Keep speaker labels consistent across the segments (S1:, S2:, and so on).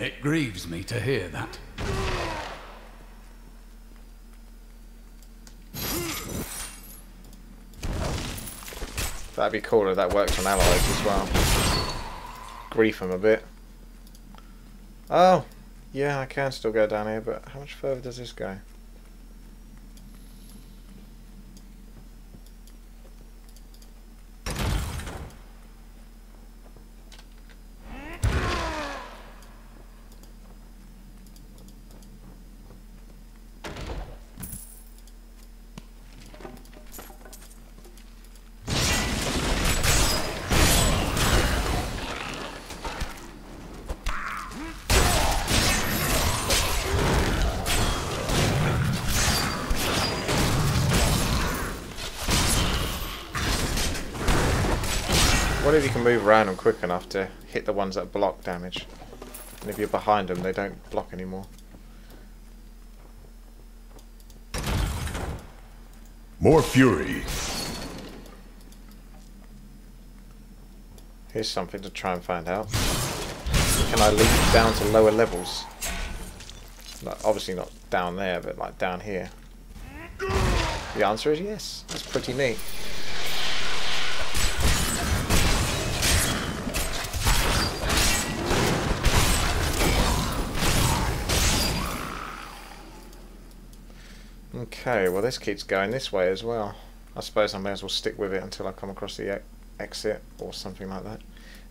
S1: It grieves me to hear that.
S2: That'd be cool if that worked on allies as well. Grief them a bit. Oh, yeah, I can still go down here, but how much further does this go? What if you can move around them quick enough to hit the ones that block damage? And if you're behind them, they don't block anymore.
S3: More fury.
S2: Here's something to try and find out. Can I leap down to lower levels? Like, obviously not down there, but like down here. The answer is yes. That's pretty neat. Okay, well this keeps going this way as well. I suppose I may as well stick with it until I come across the exit or something like that,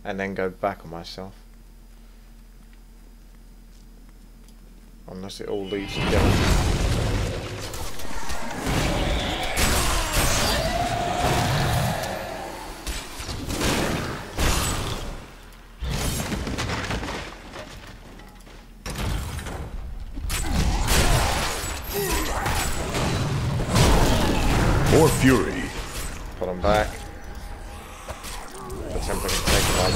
S2: and then go back on myself. Unless it all leads together.
S3: More fury.
S2: Pull them back. Pretend we can take them on.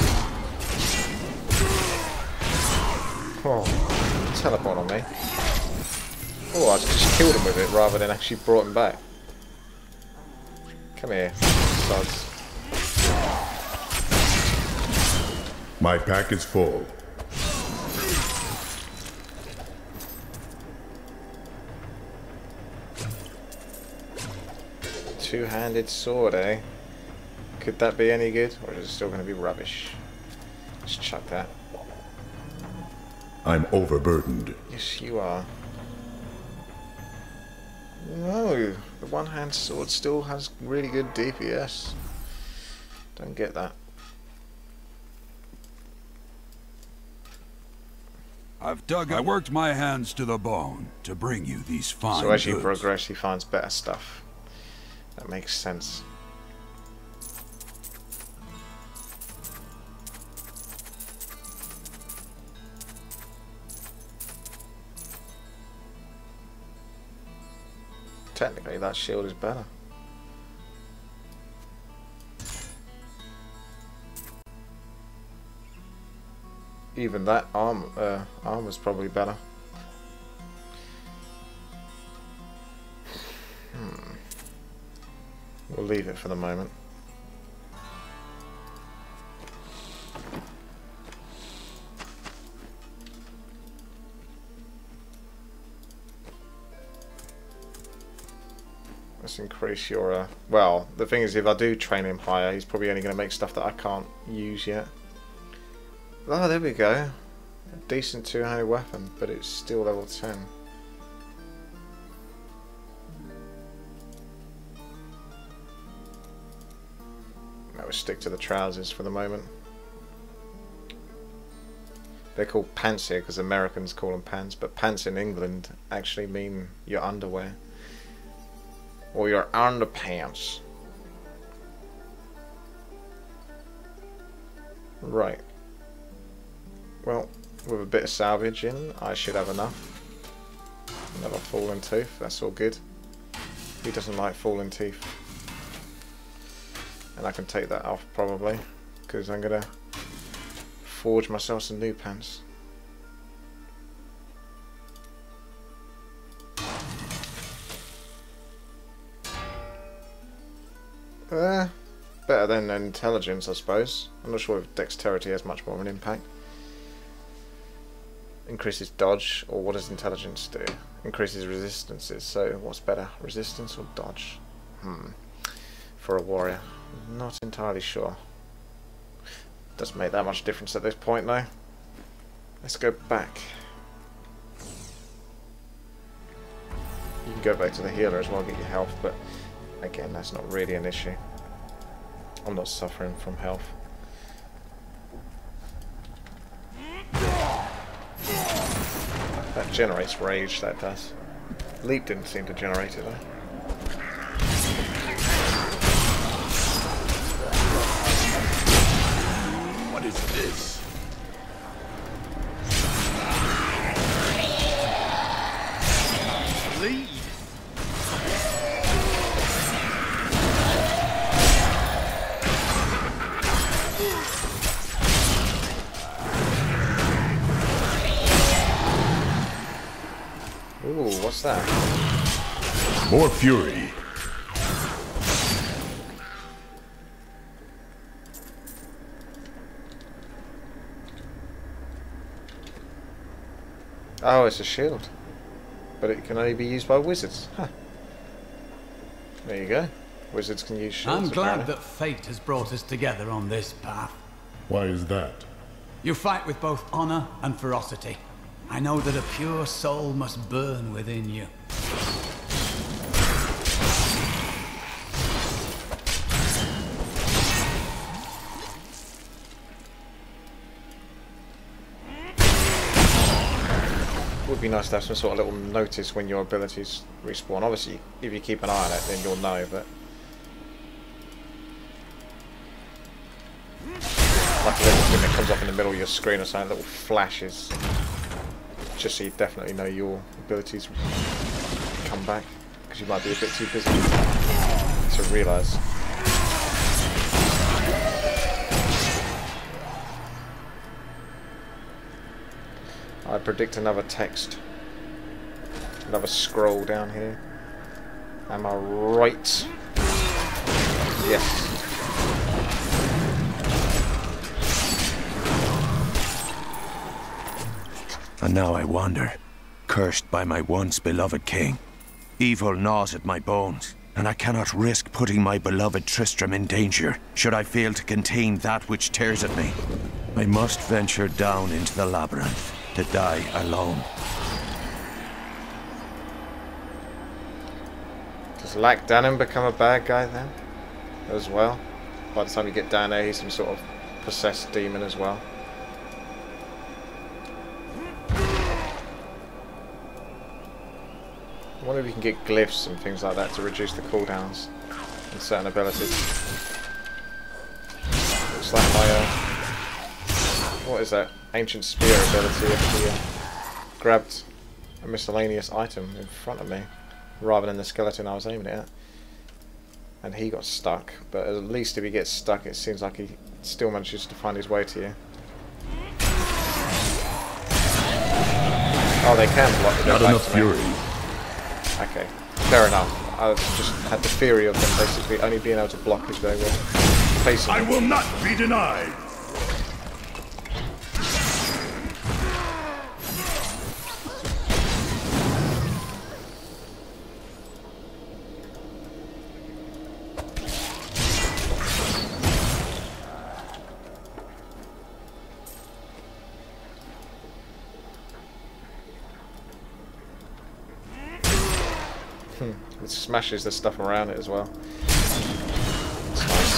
S2: Oh, teleport on me. Oh, I just killed him with it rather than actually brought him back. Come here, sods.
S3: My pack is full.
S2: Two-handed sword, eh? Could that be any good? Or is it still going to be rubbish? Let's chuck that.
S3: I'm overburdened.
S2: Yes, you are. No, the one-hand sword still has really good DPS. Don't get that.
S1: I worked my hands to the bone to bring you these fine
S2: So as you
S1: goods.
S2: progress, he finds better stuff. That makes sense. Technically, that shield is better. Even that armor's probably better. We'll leave it for the moment. Let's increase your... well, the thing is, if I do train him higher, he's probably only going to make stuff that I can't use yet. Oh, there we go. A decent two-handed weapon, but it's still level 10. We'll stick to the trousers for the moment. They're called pants here because Americans call them pants, but pants in England actually mean your underwear or your underpants. Right. Well, with a bit of salvage in, I should have enough. Another fallen tooth, that's all good. Who doesn't like fallen teeth? And I can take that off probably, because I'm going to forge myself some new pants. Better than intelligence, I suppose. I'm not sure if dexterity has much more of an impact. increases dodge, or what does intelligence do? Increases resistances. So what's better, resistance or dodge? For a warrior, not entirely sure. Doesn't make that much difference at this point though. Let's go back. You can go back to the healer as well, get your health, but again, that's not really an issue. I'm not suffering from health. That generates rage, that does. Leap didn't seem to generate it though.
S1: What is this? Lead.
S2: Ooh, what's that?
S3: More fury.
S2: Oh, it's a shield. But it can only be used by wizards. Huh. There you go. Wizards can use shields.
S4: I'm glad
S2: apparently.
S4: that fate has brought us together on this path.
S3: Why is that?
S4: You fight with both honor and ferocity. I know that a pure soul must burn within you.
S2: Would be nice to have some sort of little notice when your abilities respawn. Obviously, if you keep an eye on it, then you'll know, but... like a little thing that comes up in the middle of your screen or something, little flashes. Just so you definitely know your abilities come back, because you might be a bit too busy to realise. I predict another text, another scroll down here. Am I right? Yes.
S5: And now I wander, cursed by my once beloved king. Evil gnaws at my bones, and I cannot risk putting my beloved Tristram in danger, should I fail to contain that which tears at me. I must venture down into the labyrinth, to die alone.
S2: Does Lackdannen become a bad guy then, as well? By the time you get down there, he's some sort of possessed demon as well. I wonder if you can get glyphs and things like that to reduce the cooldowns on certain abilities. Looks like my what is that? Ancient spear ability actually grabbed a miscellaneous item in front of me rather than the skeleton I was aiming at. And he got stuck, but at least if he gets stuck it seems like he still manages to find his way to you. Oh, they can block the
S3: Not enough fury.
S2: Okay, fair enough. I just had the theory of them basically only being able to block as they were facing
S3: I
S2: them.
S3: will not be denied.
S2: It smashes the stuff around it as well. It's nice.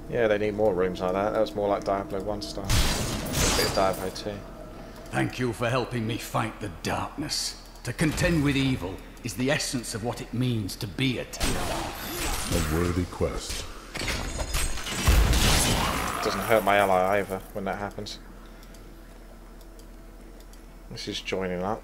S2: Yeah, they need more rooms like that. That was more like Diablo 1 style. A bit of Diablo 2.
S4: Thank you for helping me fight the darkness. To contend with evil is the essence of what it means to be a Templar.
S3: A worthy quest.
S2: Doesn't hurt my ally either when that happens. This is joining up.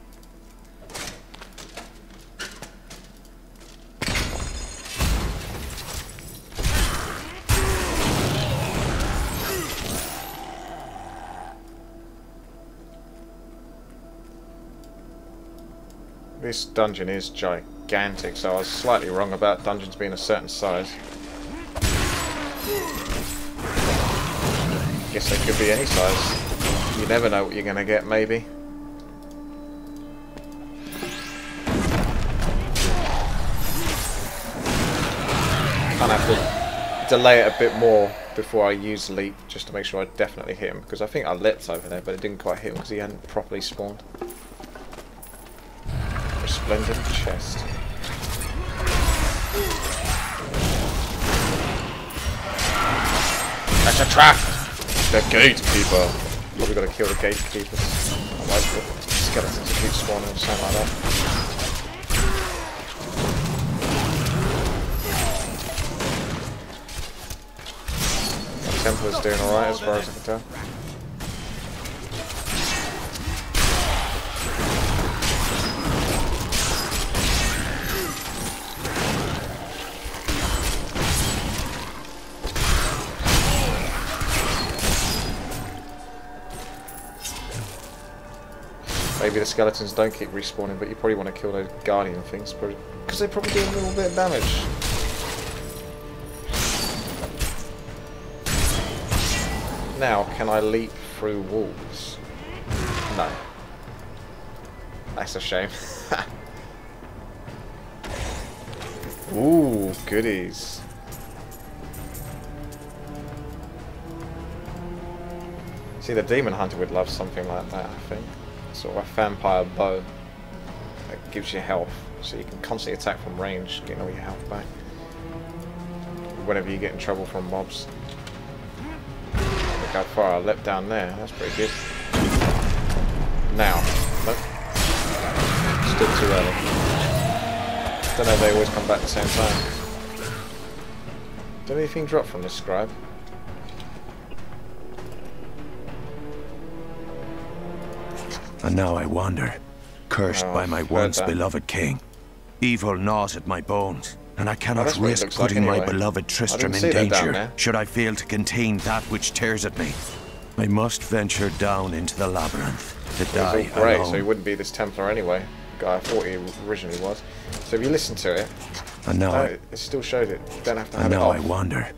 S2: This dungeon is gigantic. gigantic, so I was slightly wrong about dungeons being a certain size. Guess they could be any size. You never know what you're going to get, maybe. Kind of have to delay it a bit more before I use leap, just to make sure I definitely hit him, because I think I leapt over there, but it didn't quite hit him because he hadn't properly spawned. Resplendent chest. That's a trap! The gatekeeper! Probably got to kill the gatekeepers. I like the skeletons that keep spawning or something like that. Templar's doing alright as far as I can tell. Maybe the skeletons don't keep respawning, but you probably want to kill those guardian things because they probably do a little bit of damage. Now, can I leap through walls? No. That's a shame. Ooh, goodies. See, the demon hunter would love something like that, I think. Sort of a vampire bow that gives you health, so you can constantly attack from range, getting all your health back whenever you get in trouble from mobs. Look how far I leapt down there, that's pretty good. Now, nope. Still too early. Don't know if they always come back at the same time. Did anything drop from this scribe?
S5: And now I wander, cursed by my once beloved king. Evil gnaws at my bones, and I cannot risk putting my beloved Tristram in danger, should I fail to contain that which tears at me. I must venture down into the labyrinth to die
S2: great,
S5: alone.
S2: so he wouldn't be this Templar anyway. The guy I thought he originally was. So if you listen to it,
S5: and now
S2: it still showed it. You don't have to have
S5: and
S2: it
S5: now
S2: off.
S5: I wander,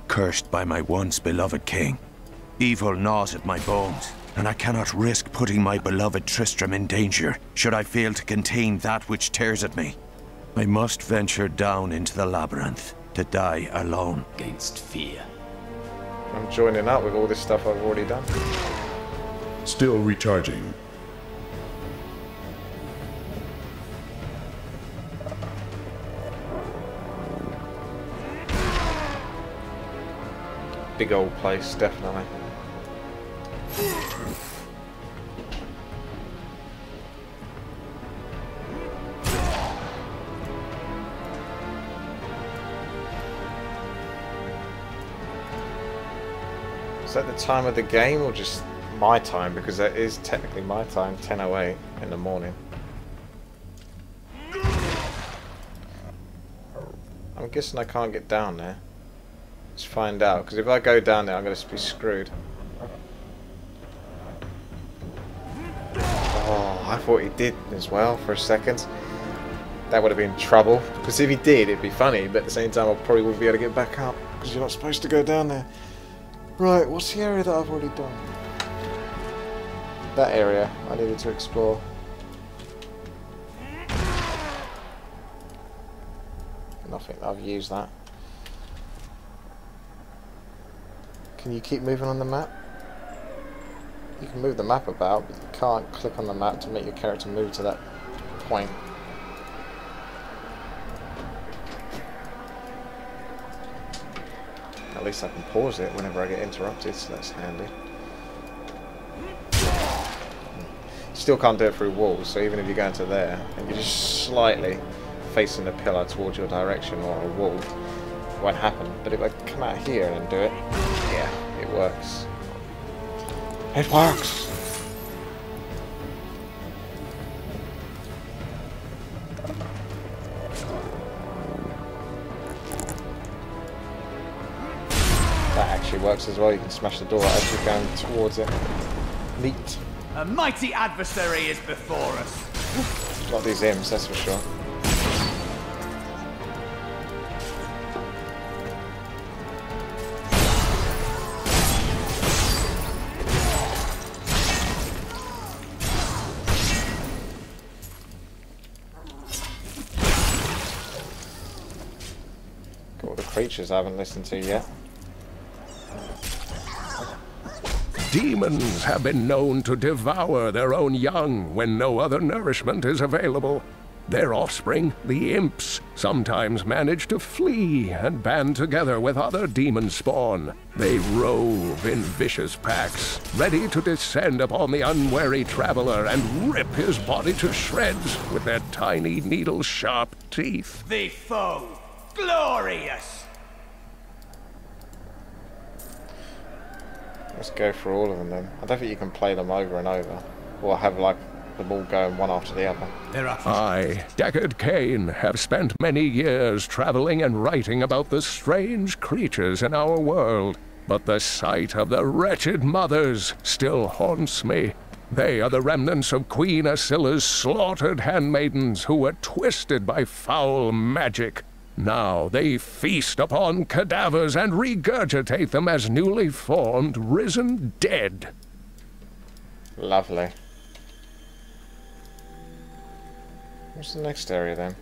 S5: cursed by my once beloved king. Evil gnaws at my bones, and I cannot risk putting my beloved Tristram in danger, should I fail to contain that which tears at me. I must venture down into the labyrinth to die alone.
S4: Against fear.
S2: I'm joining up with all this stuff I've already done.
S3: Still recharging.
S2: Big old place, definitely. Is that the time of the game or just my time? Because that is technically my time, 10:08 in the morning. I'm guessing I can't get down there. Let's find out, because if I go down there I'm going to be screwed. Oh, I thought he did as well for a second. That would have been trouble, because if he did it'd be funny, but at the same time I probably wouldn't be able to get back up, because you're not supposed to go down there. Right, what's the area that I've already done? That area I needed to explore. Nothing, I've used that. Can you keep moving on the map? You can move the map about, but you can't click on the map to make your character move to that point. At least I can pause it whenever I get interrupted, so that's handy. Still can't do it through walls, so even if you go into there and you're just slightly facing the pillar towards your direction or a wall, it won't happen. But if I come out here and do it, yeah, it works. It works! Works as well. You can smash the door as you're going towards it. Neat.
S4: A mighty adversary is before us.
S2: Not these imps, that's for sure. Got all the creatures I haven't listened to yet.
S3: Demons have been known to devour their own young when no other nourishment is available. Their offspring, the imps, sometimes manage to flee and band together with other demon spawn. They rove in vicious packs, ready to descend upon the unwary traveler and rip his body to shreds with their tiny needle-sharp teeth.
S4: The foe! Glorious!
S2: Let's go through all of them then. I don't think you can play them over and over. Or have like them all going one after the other.
S3: I, Deckard Cain, have spent many years traveling and writing about the strange creatures in our world. But the sight of the wretched mothers still haunts me. They are the remnants of Queen Asilla's slaughtered handmaidens who were twisted by foul magic. Now they feast upon cadavers and regurgitate them as newly formed, risen dead.
S2: Lovely. What's the next area then?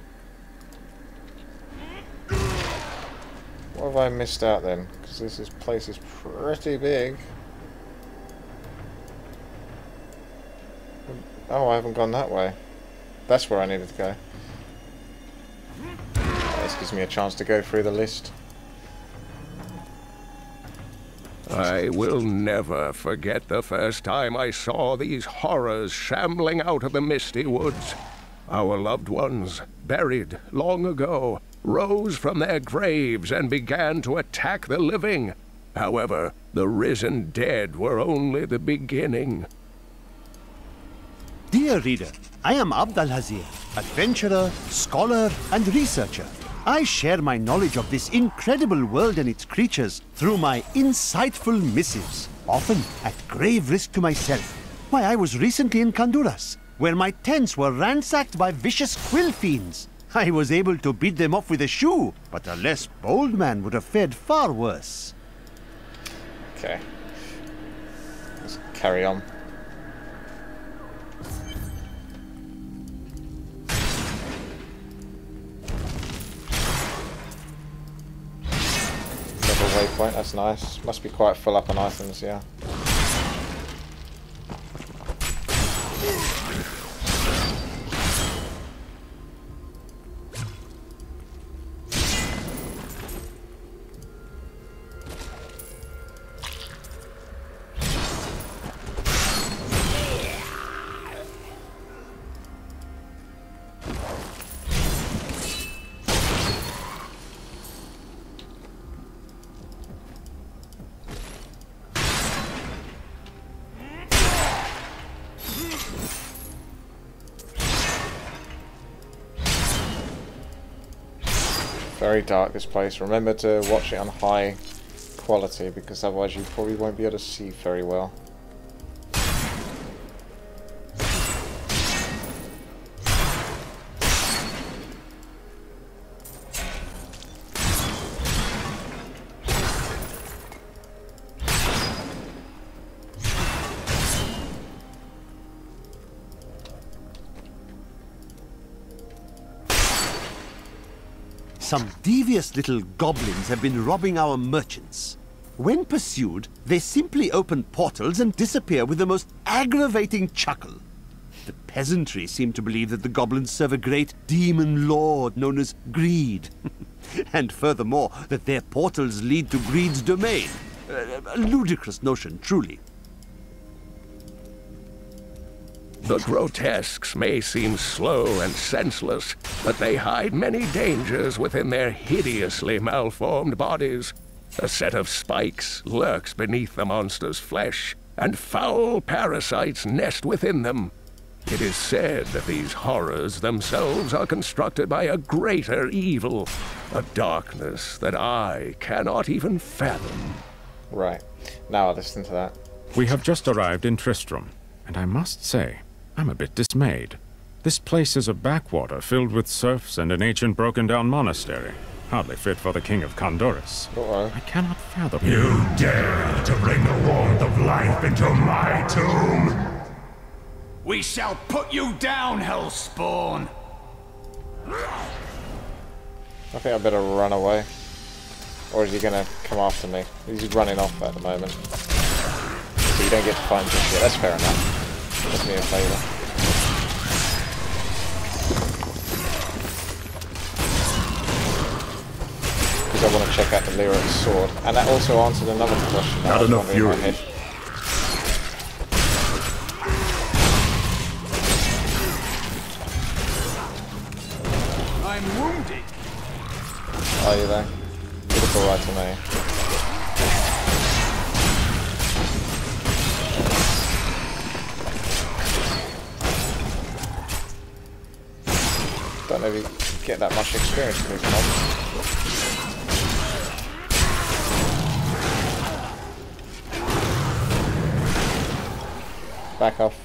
S2: What have I missed out then? Because this place is pretty big. Oh, I haven't gone that way. That's where I needed to go. This gives me a chance to go through the list.
S3: I will never forget the first time I saw these horrors shambling out of the misty woods. Our loved ones, buried long ago, rose from their graves and began to attack the living. However, the risen dead were only the beginning.
S6: Dear reader, I am Abdalhazir, adventurer, scholar, and researcher. I share my knowledge of this incredible world and its creatures through my insightful missives, often at grave risk to myself. Why, I was recently in Honduras, where my tents were ransacked by vicious quill fiends. I was able to beat them off with a shoe, but a less bold man would have fared far worse.
S2: Okay. Let's carry on. Waypoint, that's nice. Must be quite full up on items, yeah. Very dark, this place. Remember to watch it on high quality, because otherwise you probably won't be able to see very well.
S6: Some devious little goblins have been robbing our merchants. When pursued, they simply open portals and disappear with the most aggravating chuckle. The peasantry seem to believe that the goblins serve a great demon lord known as Greed. And furthermore, that their portals lead to Greed's domain. A ludicrous notion, truly.
S3: The grotesques may seem slow and senseless, but they hide many dangers within their hideously malformed bodies. A set of spikes lurks beneath the monster's flesh, and foul parasites nest within them. It is said that these horrors themselves are constructed by a greater evil, a darkness that I cannot even fathom.
S2: Right. Now I'll listen to that.
S7: We have just arrived in Tristram, and I must say, I'm a bit dismayed. This place is a backwater filled with serfs and an ancient broken-down monastery. Hardly fit for the King of Honduras. I cannot fathom...
S8: You dare to bring the warmth of life into my tomb?
S4: We shall put you down, Hellspawn!
S2: I think I better run away. Or is he going to come after me? He's running off at the moment. So you don't get to fight him just yet. That's fair enough. Does me a favour. Because I want to check out the Lyric sword. And that also answered another question.
S8: Not enough fury.
S4: I'm wounded.
S2: Are you there? Beautiful right to me. Don't know if you get that much experience from these mobs. Back off.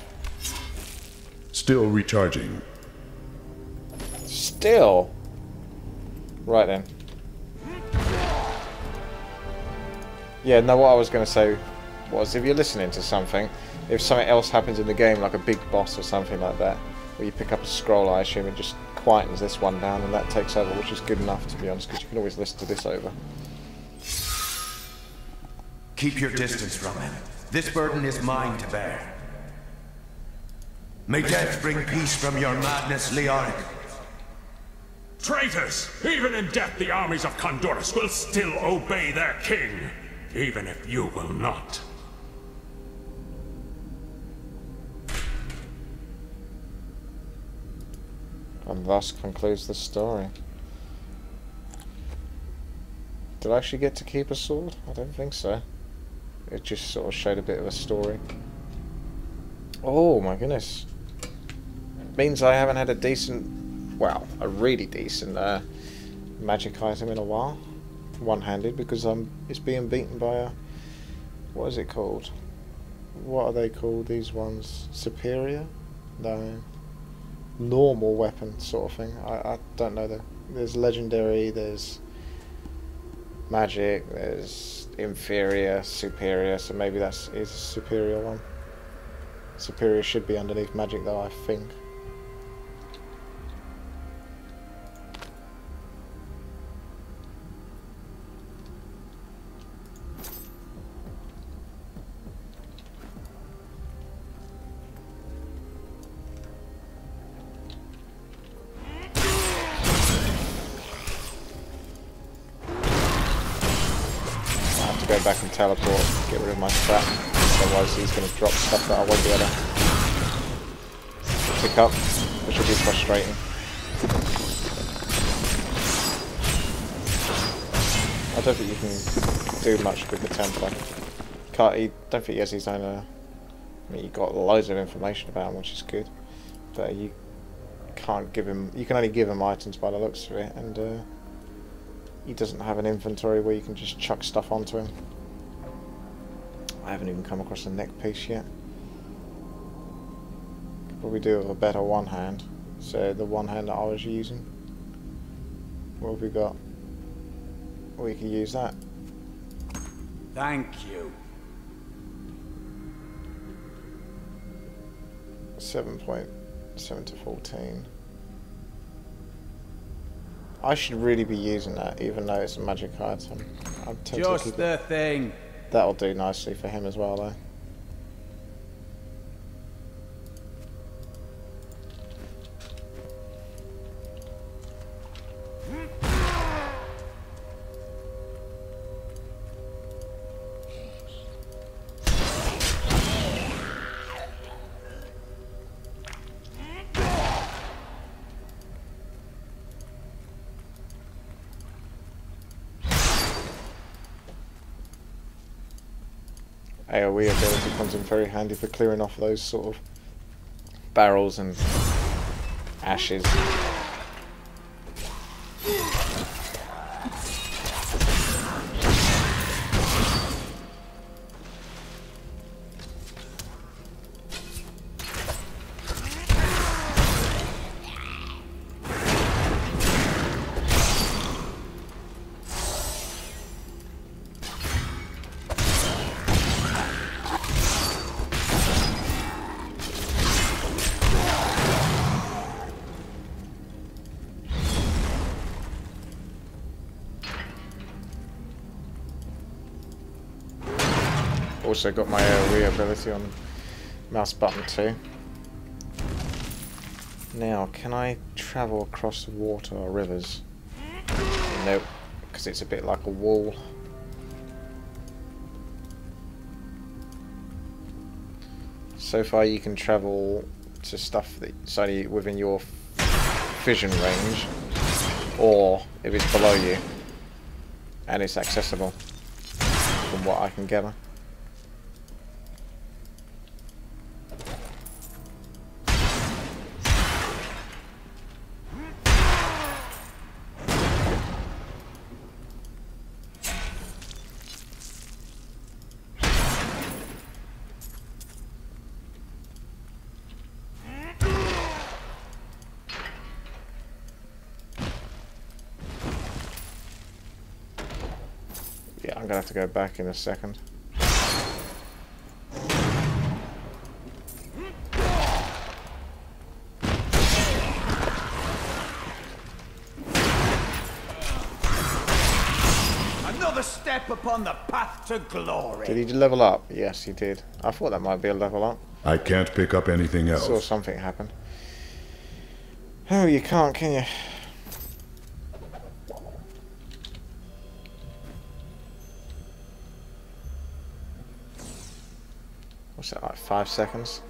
S8: Still recharging.
S2: Still? Right then. Yeah, no, what I was going to say was, if you're listening to something, if something else happens in the game, like a big boss or something like that, where you pick up a scroll, I assume it just quietens this one down and that takes over, which is good enough, to be honest, because you can always listen to this over.
S5: Keep your distance from him. This burden is mine to bear. May death bring peace from your madness, Leoric.
S3: Traitors! Even in death, the armies of Condorus will still obey their king, even if you will not.
S2: And thus concludes the story. Did I actually get to keep a sword? I don't think so. It just sort of showed a bit of a story. Oh my goodness. Means I haven't had a decent, well, a really decent magic item in a while. One-handed, because it's being beaten by a, what is it called? What are they called, these ones? Superior? No. Normal weapon sort of thing. I don't know. There's legendary, there's magic, there's inferior, superior, so maybe is a superior one. Superior should be underneath magic though, I think. Go back and teleport, get rid of my trap, otherwise he's going to drop stuff that I won't be able to pick up, which will be frustrating. I don't think you can do much with the Templar. Don't think he has his own, I mean, you got loads of information about him, which is good, but you can't give him, you can only give him items by the looks of it, and he doesn't have an inventory where you can just chuck stuff onto him. I haven't even come across a neck piece yet. Could probably do with a better one hand. So the one hand that I was using. What have we got? We can use that.
S4: Thank you.
S2: 7.7 to 14. I should really be using that, even though it's a magic item. I'm tempted to keep
S4: the thing.
S2: That'll do nicely for him as well, though. AoE ability comes in very handy for clearing off those sort of barrels and ashes. Also got my AoE ability on mouse button too. Now, can I travel across water or rivers? Nope, because it's a bit like a wall. So far you can travel to stuff that's only within your vision range, or if it's below you and it's accessible from what I can gather. Yeah, I'm gonna have to go back in a second.
S9: Another step upon the path to glory.
S2: Did he level up? Yes, he did. I thought that might be a level up.
S8: I can't pick up anything else.
S2: Saw something happen. Oh, you can't, can you? What's that, like 5 seconds?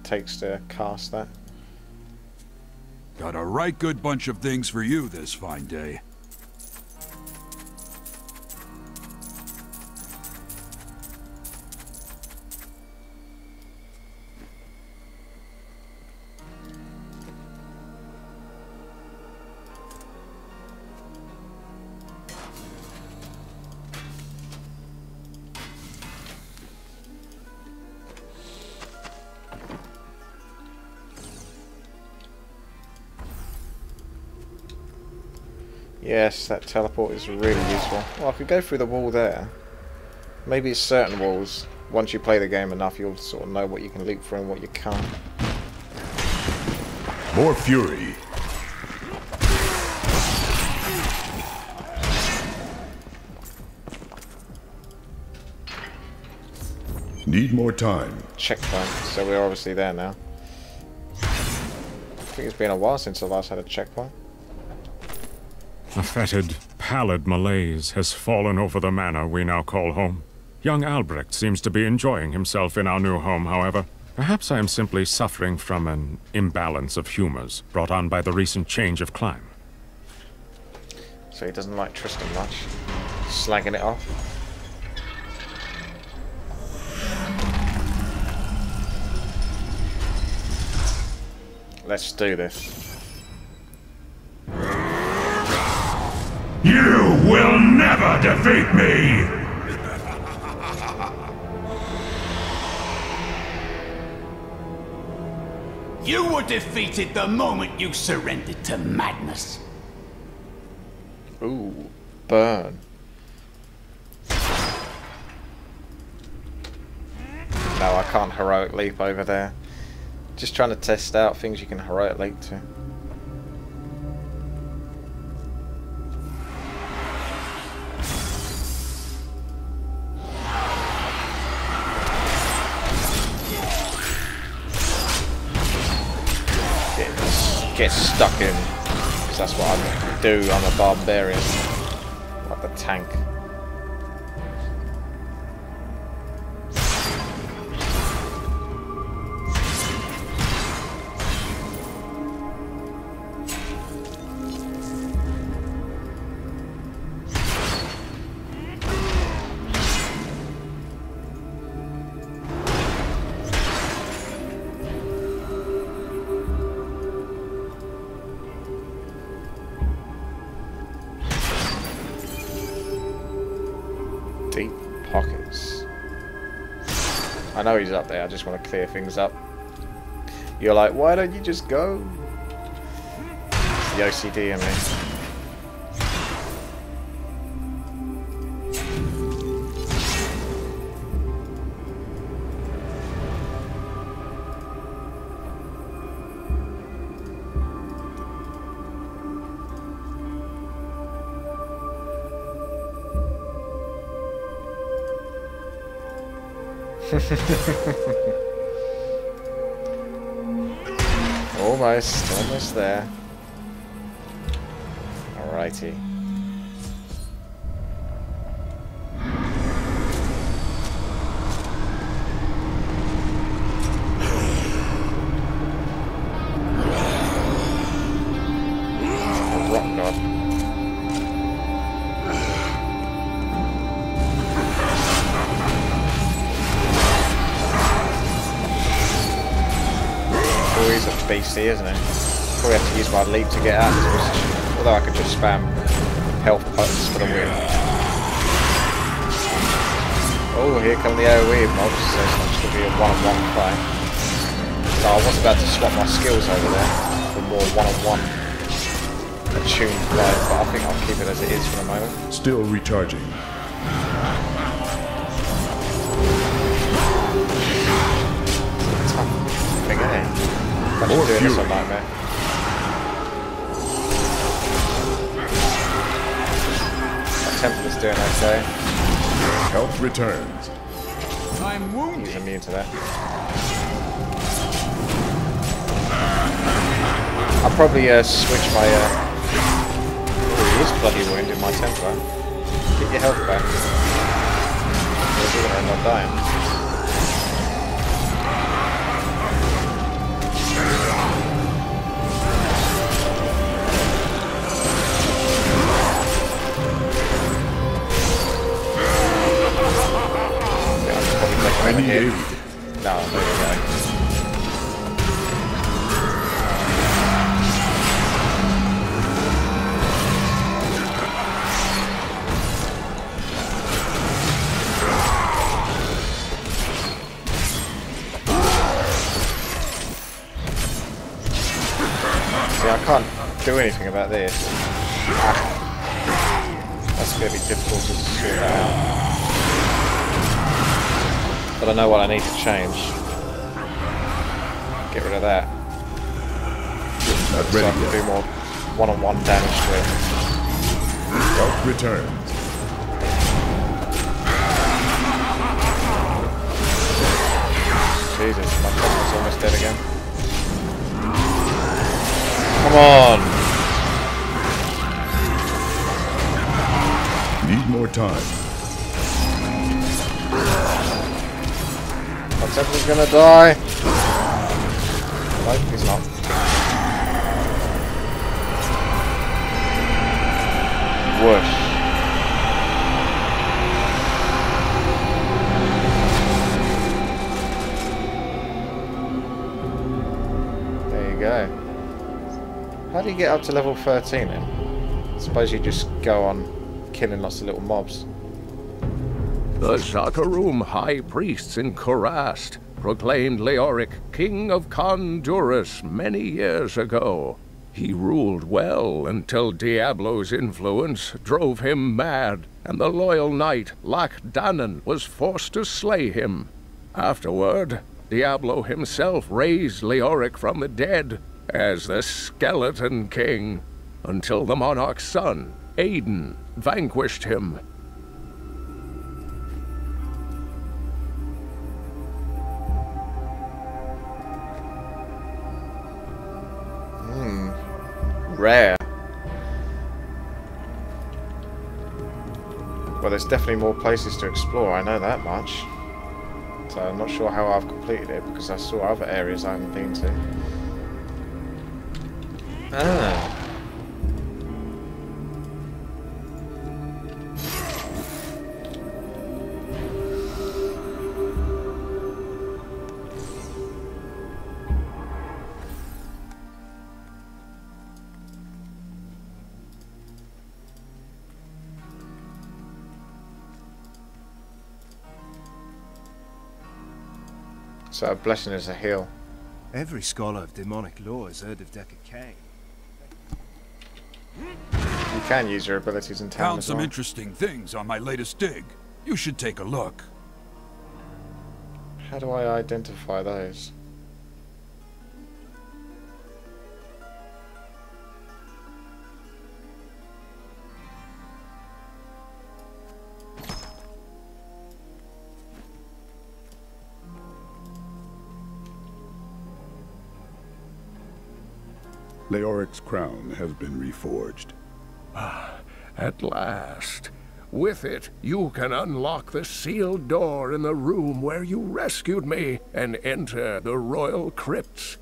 S2: Takes to cast that.
S1: Got a right good bunch of things for you this fine day.
S2: Yes, that teleport is really useful. Well, I could go through the wall there. Maybe it's certain walls. Once you play the game enough, you'll sort of know what you can leap through and what you can't.
S8: More fury. Need more time.
S2: Checkpoint. So we're obviously there now. I think it's been a while since I last had a checkpoint.
S7: A fetid, pallid malaise has fallen over the manor we now call home. Young Albrecht seems to be enjoying himself in our new home, however. Perhaps I am simply suffering from an imbalance of humors brought on by the recent change of climate.
S2: So he doesn't like Tristan much. Slagging it off. Let's do this.
S8: You will never defeat me!
S9: You were defeated the moment you surrendered to madness.
S2: Ooh, burn. No, I can't heroic leap over there. Just trying to test out things you can heroic leap to. Get stuck in, because that's what I do. I'm a barbarian, like the tank. Deep pockets. I know he's up there, I just want to clear things up. You're like, why don't you just go? It's the OCD in me. Almost there. Alrighty. Rock god. Oh, he's a beastie, isn't he? Probably have to use my leap to get out of this position. Although I could just spam health pots for the win. Oh, here come the AoE mobs, so it's not just going to be a one-on-one fight. So I was about to swap my skills over there for more one-on-one attuned fight, but I think I'll keep it as it is for the moment.
S8: Still recharging.
S2: Tough thing, isn't it? I'm doing this on Nightmare. Temple is doing okay.
S8: Health returns.
S9: I'm wounded.
S2: He's immune to that. I'll probably switch my. Oh, he is bloody wounded, my Templar. Get your health back. Or you're gonna end up dying.
S8: I need aid.
S2: No, there you go. See, I can't do anything about this. That's going to be difficult to sort that out. But I know what I need to change. Get rid of that.
S8: Not
S2: So I
S8: ready
S2: can
S8: yet.
S2: do more one-on-one damage to it.
S8: Health returns.
S2: Jesus, my Templar's almost dead again. Come on!
S8: Need more time.
S2: My Templar's gonna die! Nope, he's not. Whoosh. There you go. How do you get up to level 13 then? I suppose you just go on killing lots of little mobs.
S3: The Zakarum high priests in Kurast proclaimed Leoric king of Honduras many years ago. He ruled well until Diablo's influence drove him mad, and the loyal knight Lac Danan was forced to slay him. Afterward, Diablo himself raised Leoric from the dead as the Skeleton King, until the monarch's son, Aiden, vanquished him.
S2: Rare. Well, there's definitely more places to explore, I know that much. So I'm not sure how I've completed it, because I saw other areas I haven't been to. Ah. So a blessing is a heal.
S10: Every scholar of demonic law has heard of Deckard Cain.
S2: You can use your abilities in town
S1: Found
S2: as
S1: some
S2: well.
S1: interesting things on my latest dig. You should take a look.
S2: How do I identify those?
S11: Leoric's crown has been reforged.
S3: At last. With it, you can unlock the sealed door in the room where you rescued me and enter the royal crypts.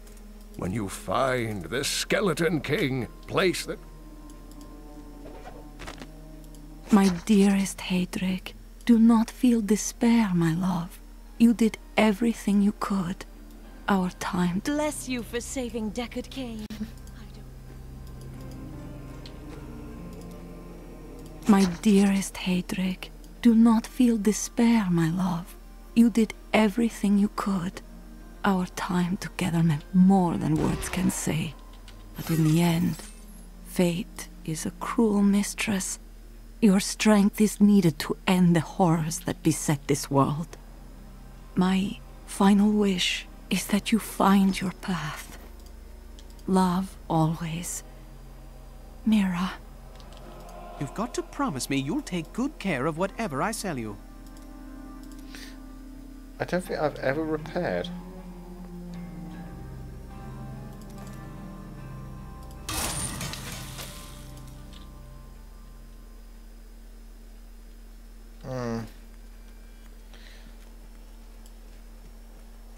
S3: When you find the Skeleton King, place the...
S12: My dearest Heydrich, do not feel despair, my love. You did everything you could. Our time...
S13: Bless you for saving Deckard Cain.
S12: My dearest Heydrich, do not feel despair, my love. You did everything you could. Our time together meant more than words can say. But in the end, fate is a cruel mistress. Your strength is needed to end the horrors that beset this world. My final wish is that you find your path. Love always. Mira.
S10: You've got to promise me you'll take good care of whatever I sell you.
S2: I don't think I've ever repaired.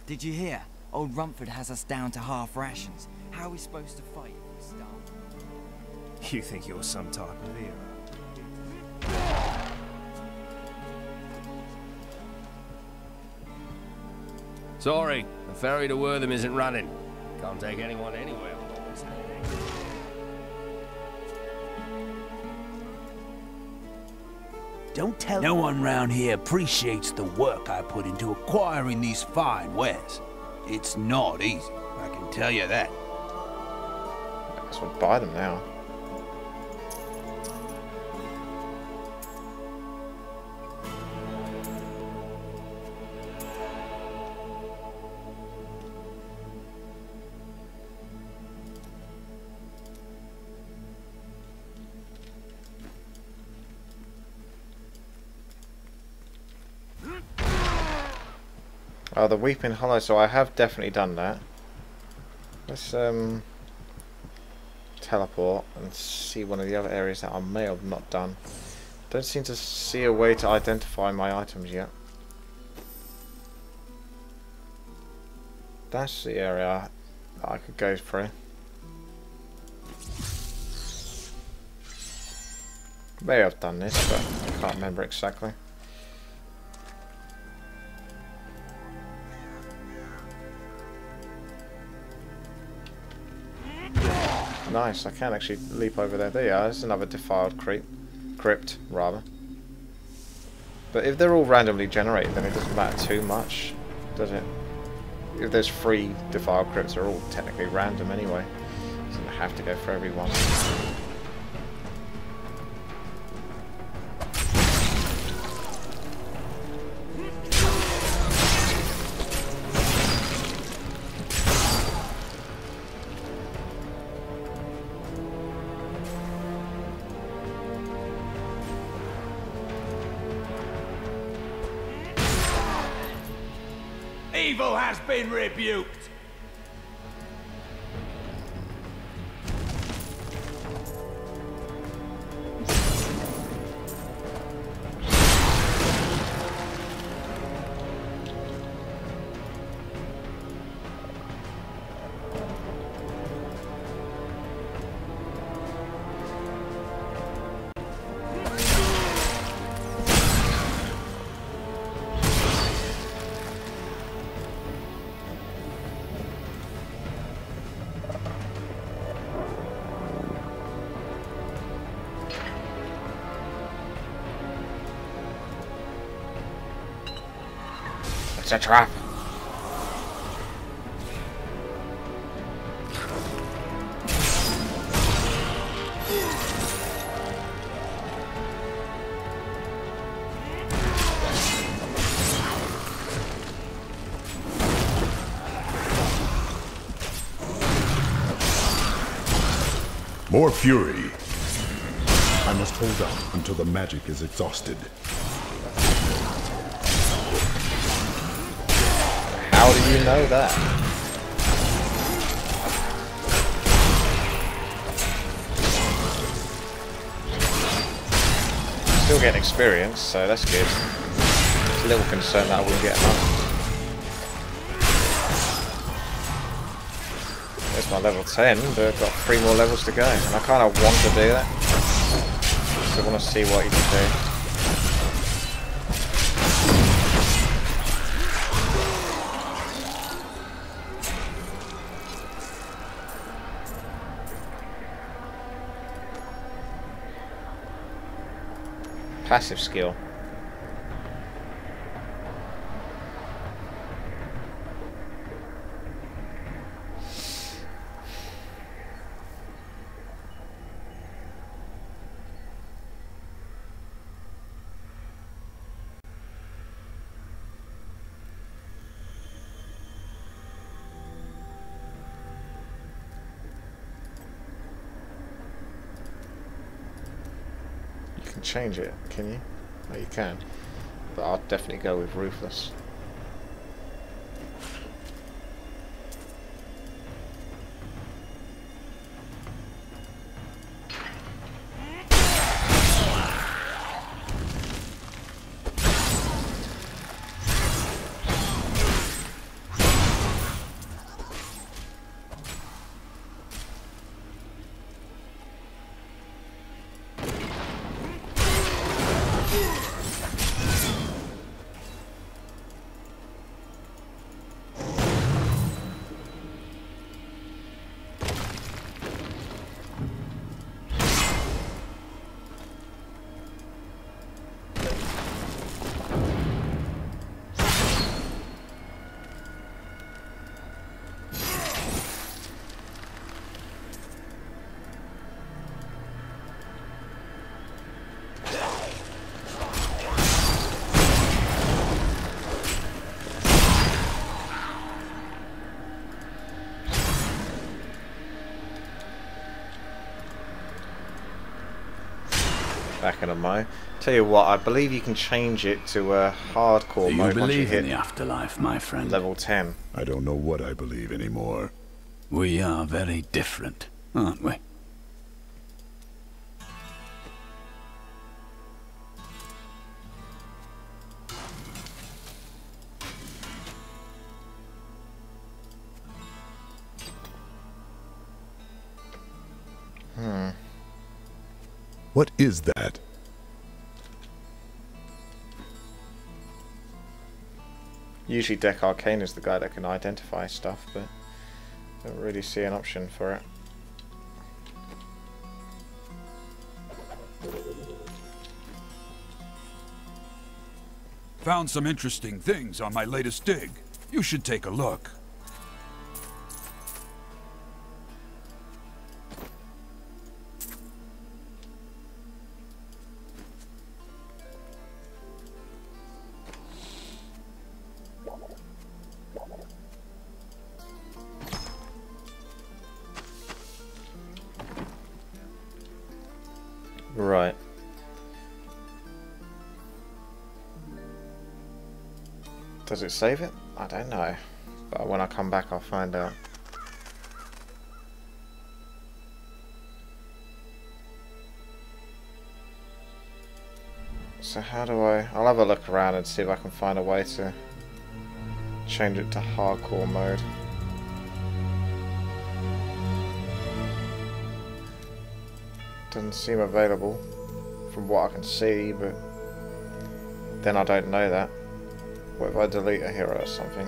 S14: Did you hear? Old Rumford has us down to half rations. How are we supposed to fight if we starve?
S10: You think you're some type of hero.
S15: Sorry, the ferry to Wortham isn't running. Can't take anyone anywhere.
S9: Don't tell no one round here appreciates the work I put into acquiring these fine wares. It's not easy, I can tell you that.
S2: I guess we'll buy them now. Oh, the Weeping Hollow, so I have definitely done that. Let's teleport and see one of the other areas that I may have not done. Don't seem to see a way to identify my items yet. That's the area that I could go through. May have done this, but I can't remember exactly. Nice, I can actually leap over there. There you are, there's another defiled crypt, rather. But if they're all randomly generated, then it doesn't matter too much, does it? If there's 3 defiled crypts, they're all technically random anyway. It doesn't have to go for everyone.
S9: Evil has been rebuked.
S2: It's a trap.
S11: More fury. I must hold out until the magic is exhausted.
S2: How do you know that? Still getting experience, so that's good. Just a little concerned that I wouldn't get enough. There's my level 10, but I've got 3 more levels to go. And I kind of want to do that. So I want to see what you can do. Passive skill. Change it, can you? Oh, you can. But I'll definitely go with Ruthless. Back in a mo. Tell you what, I believe you can change it to a hardcore mode once you hit
S9: in the afterlife, my friend?
S2: level 10.
S11: I don't know what I believe anymore.
S9: We are very different, aren't we?
S11: What is that?
S2: Usually Deck Arcane is the guy that can identify stuff, but I don't really see an option for it.
S1: Found some interesting things on my latest dig. You should take a look.
S2: Right. Does it save it? I don't know. But when I come back I'll find out. So how do I'll have a look around and see if I can find a way to change it to hardcore mode. Doesn't seem available from what I can see, but then I don't know that. What if I delete a hero or something?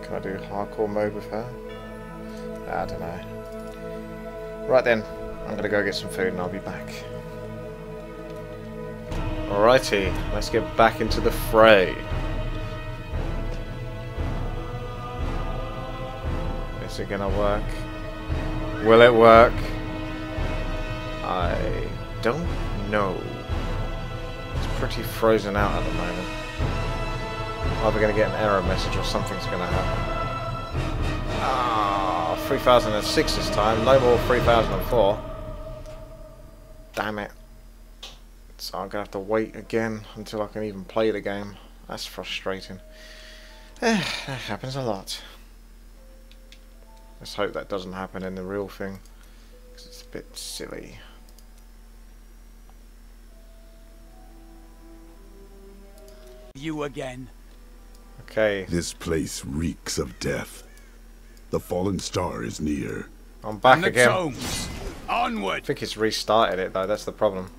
S2: Can I do hardcore mode with her? I don't know. Right then, I'm gonna go get some food and I'll be back. Alrighty, let's get back into the fray. Is it gonna work? Will it work? I don't know. It's pretty frozen out at the moment. I'm either gonna get an error message or something's gonna happen. Ah, 3006 this time, no more 3004. Damn it. So I'm gonna have to wait again until I can even play the game. That's frustrating. That happens a lot. Let's hope that doesn't happen in the real thing. 'Cause it's bit silly.
S10: You again.
S2: Okay.
S11: This place reeks of death. The fallen star is near.
S2: I'm back
S9: and the
S2: again.
S9: tomes. Onward.
S2: I think it's restarted it though, that's the problem.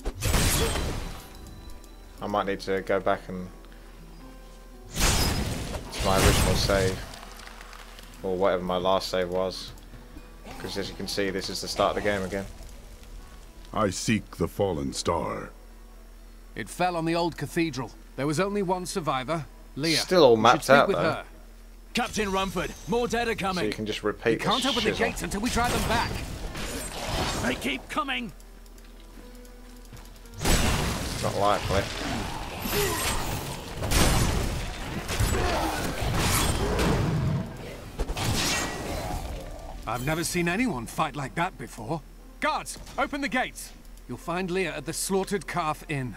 S2: I might need to go back and to my original save. Or whatever my last save was. Because as you can see, this is the start of the game again.
S11: I seek the fallen star.
S16: It fell on the old cathedral. There was only one survivor, Leah.
S2: Still all
S16: You should
S2: mapped
S16: speak
S2: out
S16: with
S2: though.
S16: her.
S10: Captain Rumford, more dead are coming.
S2: So you can just repeat
S10: We can't
S2: this
S10: open the
S2: shizzle.
S10: gates until we drive them back. They keep coming.
S2: It's not likely.
S16: I've never seen anyone fight like that before. Guards, open the gates. You'll find Leah at the Slaughtered Calf Inn.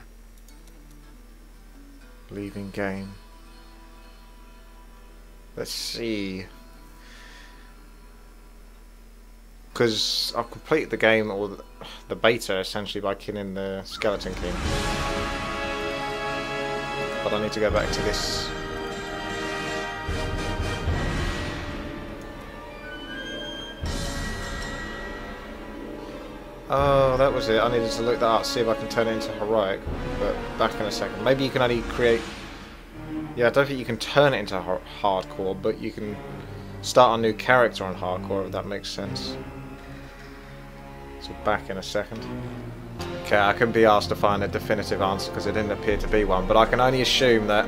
S2: Leaving game. Let's see. Because I've completed the game, or the beta, essentially, by killing the Skeleton King. But I need to go back to this. Oh, that was it. I needed to look that up, see if I can turn it into heroic. But back in a second. Maybe you can only create... Yeah, I don't think you can turn it into hardcore, but you can start a new character on hardcore, if that makes sense. So back in a second. Okay, I can be asked to find a definitive answer because there didn't appear to be one, but I can only assume that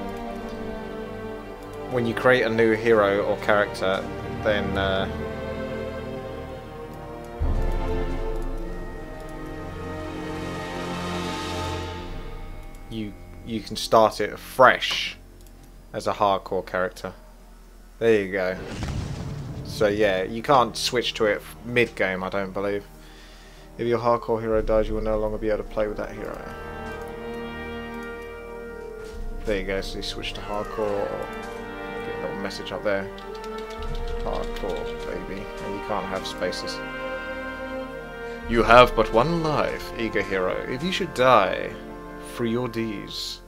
S2: when you create a new hero or character, then you can start it fresh as a hardcore character. There you go. So yeah, you can't switch to it mid-game, I don't believe. If your hardcore hero dies, you will no longer be able to play with that hero. There you go, so you switch to hardcore, get a little message up there. Hardcore, baby. And you can't have spaces. You have but one life, eager hero. If you should die for your deeds,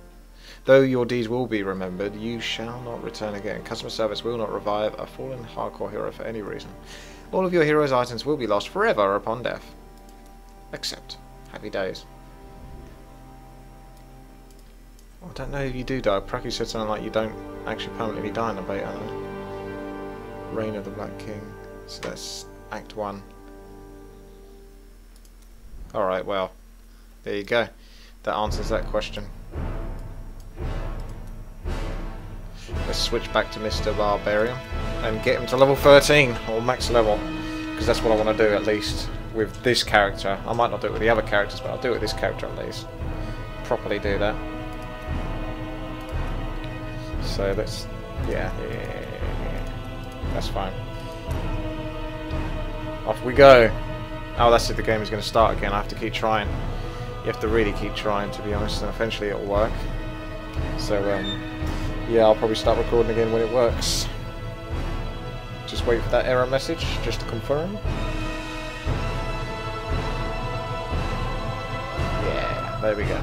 S2: though your deeds will be remembered, you shall not return again. Customer service will not revive a fallen hardcore hero for any reason. All of your hero's items will be lost forever upon death. Except happy days. I don't know if you do die. Pracky said something like you don't actually permanently die in the beta. Reign of the Black King. So that's Act 1. Alright, well, there you go. That answers that question. Let's switch back to Mr. Barbarian and get him to level 13, or max level, because that's what I want to do at least with this character. I might not do it with the other characters, but I'll do it with this character at least. Properly do that. So let's, yeah. That's fine. Off we go. Oh, that's it, the game is going to start again. I have to keep trying. You have to really keep trying, to be honest, and eventually it'll work. So, yeah, I'll probably start recording again when it works. Just wait for that error message, just to confirm. Yeah, there we go.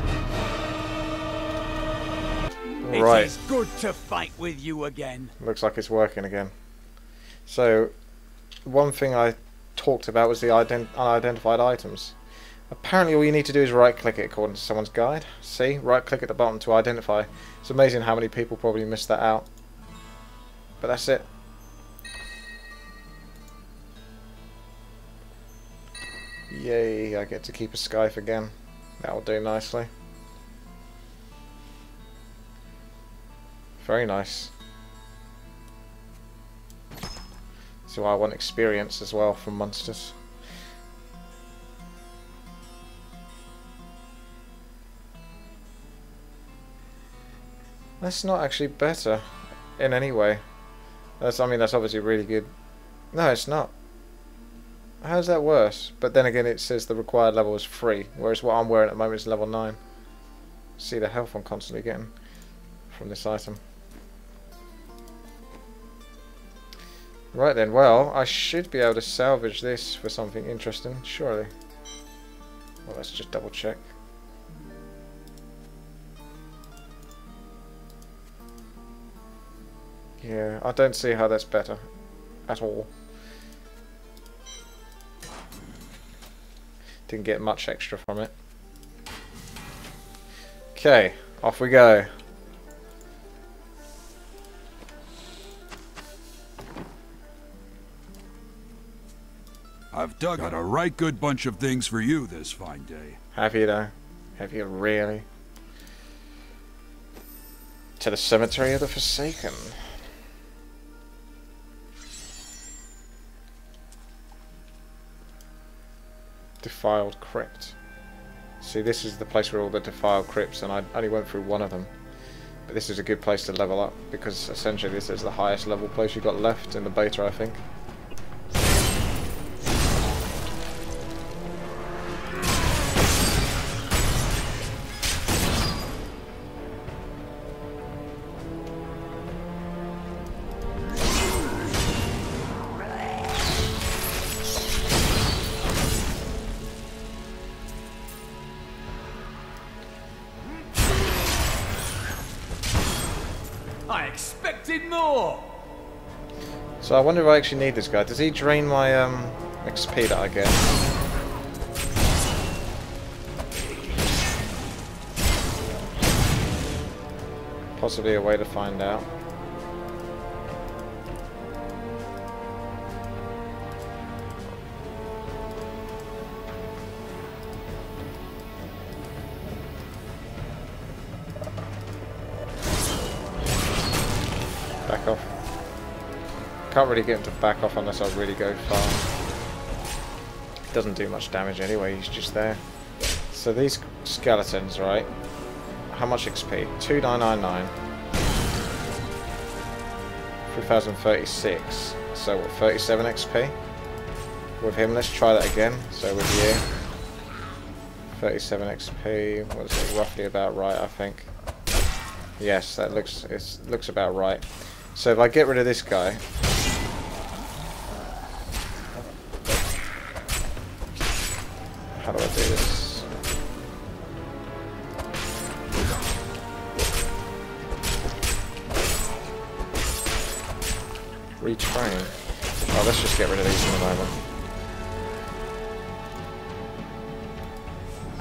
S2: Right.
S10: It is good to fight with you again.
S2: Looks like it's working again. So, one thing I talked about was the unidentified items. Apparently all you need to do is right click it according to someone's guide. See? Right click at the bottom to identify. It's amazing how many people probably missed that out. But that's it. Yay, I get to keep a Scythe again. That'll do nicely. Very nice. So I want experience as well from monsters. That's not actually better in any way. That's, I mean, that's obviously really good. No, it's not. How's that worse? But then again, it says the required level is 3, whereas what I'm wearing at the moment is level 9. See the health I'm constantly getting from this item. Right then, well, I should be able to salvage this for something interesting, surely. Well, let's just double check. Yeah, I don't see how that's better at all. Didn't get much extra from it. Okay, off we go.
S1: I've dug out a right good bunch of things for you this fine day.
S2: Have you though? Have you really? To the Cemetery of the Forsaken. Defiled Crypt. See, this is the place where all the defiled crypts, and I only went through one of them. But this is a good place to level up, because essentially this is the highest level place you've got left in the beta, I think.
S4: I expected more!
S2: So I wonder if I actually need this guy. Does he drain my XP that I get? Possibly a way to find out. Back off. Can't really get him to back off unless I really go far. Doesn't do much damage anyway, he's just there. So these skeletons, right? How much XP? 2999. 3036. So what, 37 XP? With him, let's try that again. So with you. 37 XP, what is it? Roughly about right, I think. Yes, that looks about right. So if I get rid of this guy, how do I do this? Retrain. Oh, let's just get rid of these in a moment.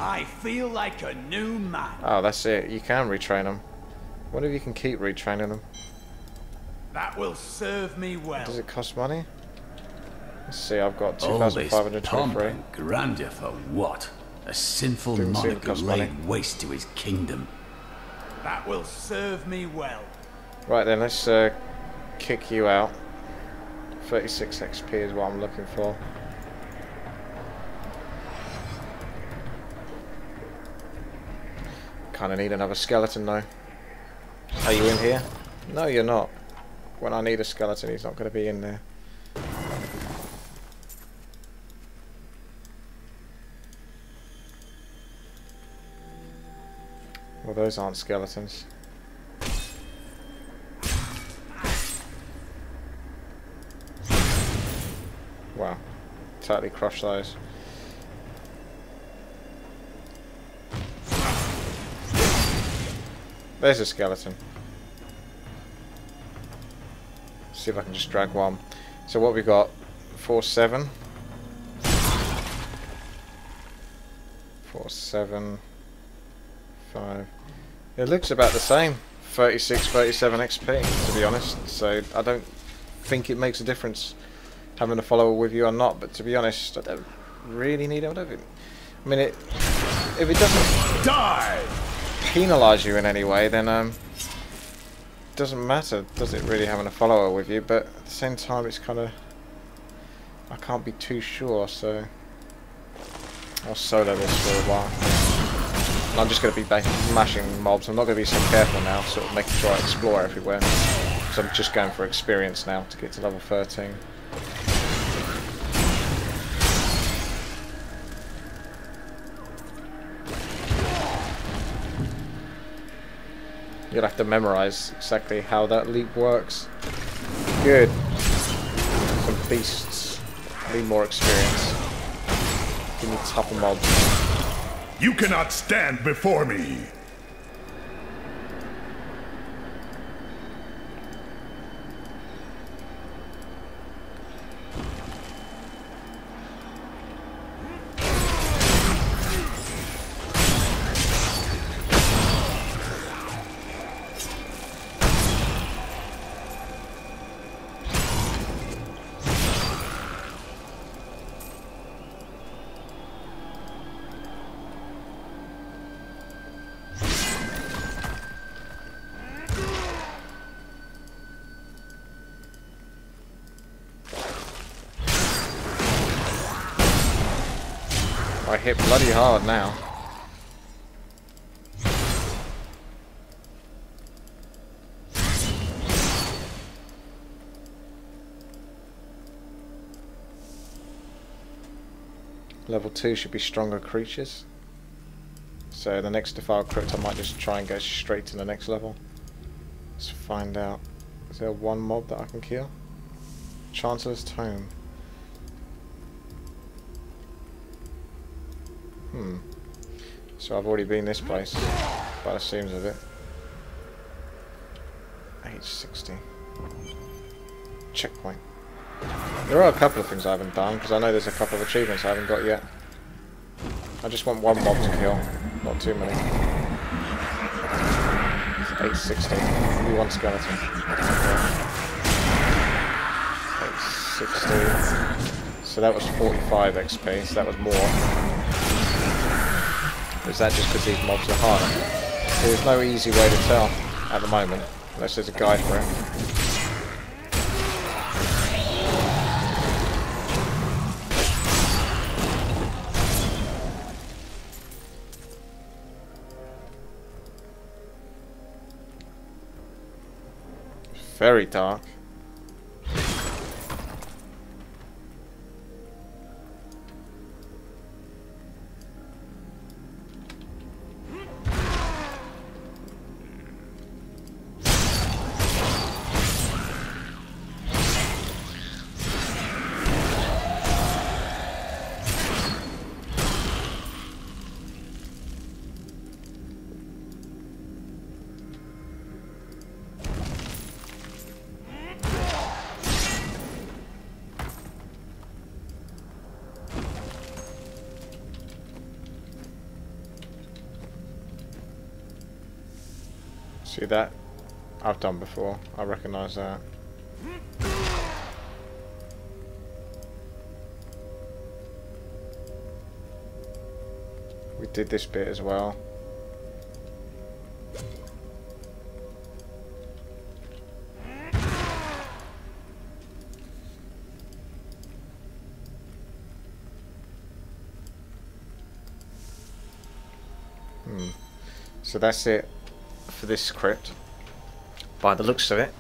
S4: I feel like a new man.
S2: Oh, that's it. You can retrain them. I wonder if you can keep retraining them.
S4: That will serve me well.
S2: Does it cost money? Let's see, I've got
S4: All this
S2: 2,523.
S4: pomp and grandeur for what? A sinful
S2: Didn't seem to
S4: monarch who
S2: cost money.
S4: laid waste to his kingdom. That will serve me well.
S2: Right then, let's kick you out. 36 XP is what I'm looking for. Kinda need another skeleton though. Are you in here? No, you're not. When I need a skeleton, he's not going to be in there. Well, those aren't skeletons. Wow. Totally crushed those. There's a skeleton. See if I can just drag one. So what we got? 4, 7. 4, 7. 5. It looks about the same. 36, 37 XP, to be honest. So I don't think it makes a difference having a follower with you or not. But to be honest, I don't really need it. I mean, if it doesn't penalise you in any way, then it doesn't matter, does it, really, having a follower with you? But at the same time, it's kind of, I can't be too sure, so I'll solo this for a while. And I'm just going to be mashing mobs. I'm not going to be so careful now, sort of making sure I explore everywhere. So I'm just going for experience now to get to level 13. You'll have to memorize exactly how that leap works. Good. Some beasts. Need more experience. Give me tougher mobs.
S11: You cannot stand before me!
S2: I hit bloody hard now. Level 2 should be stronger creatures. So the next defiled crypt I might just try and go straight to the next level. Let's find out. Is there one mob that I can kill? Chancellor's Tome. So I've already been this place, by the seams of it. Age 60. Checkpoint. There are a couple of things I haven't done, because I know there's a couple of achievements I haven't got yet. I just want one mob to kill, not too many. Age 60. Only one skeleton. Age 60. So that was 45 XP, so that was more. Or is that just because these mobs are harder? There's no easy way to tell at the moment, unless there's a guide for it. Very dark. See that? I've done before. I recognise that. We did this bit as well. So that's it for this crypt, by the looks of it.